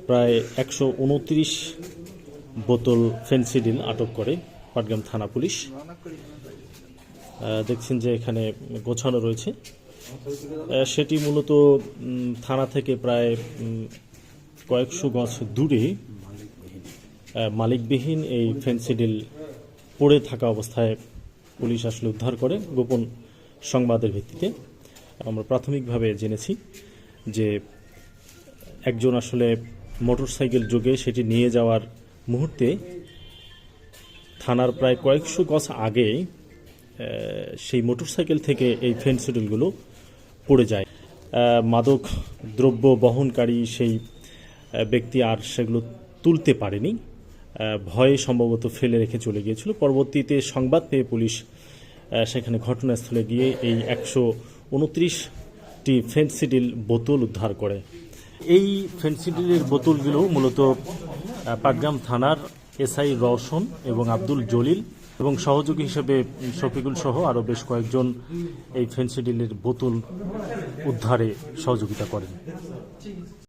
প্রায় 129 বোতল ফেনসিডিল আটক করে পাটগ্রাম থানা পুলিশ। দেখছেন যে এখানে গোছানো রয়েছে, সেটি মূলত থানা থেকে প্রায় কয়েকশো গজ দূরে মালিকবিহীন এই ফেনসিডিল পড়ে থাকা অবস্থায় পুলিশ আসলে উদ্ধার করে গোপন সংবাদের ভিত্তিতে। আমরা প্রাথমিকভাবে জেনেছি যে একজন আসলে মোটরসাইকেল যোগে সেটি নিয়ে যাওয়ার মুহূর্তে থানার প্রায় কয়েকশো গজ আগে সেই মোটরসাইকেল থেকে এই ফেনসিডিলগুলো পড়ে যায়। মাদক দ্রব্য বহনকারী সেই ব্যক্তি আর সেগুলো তুলতে পারেনি, ভয়ে সম্ভবত ফেলে রেখে চলে গিয়েছিল। পরবর্তীতে সংবাদ পেয়ে পুলিশ সেখানে ঘটনাস্থলে গিয়ে এই 129টি ফেনসিডিল বোতল উদ্ধার করে। এই ফেনসিডিলের বোতলগুলো মূলত পাটগ্রাম থানার এসআই রওশন এবং আব্দুল জলিল এবং সহযোগী হিসেবে শফিকুল সহ আরও বেশ কয়েকজন এই ফেনসিডিলের বোতল উদ্ধারে সহযোগিতা করেন।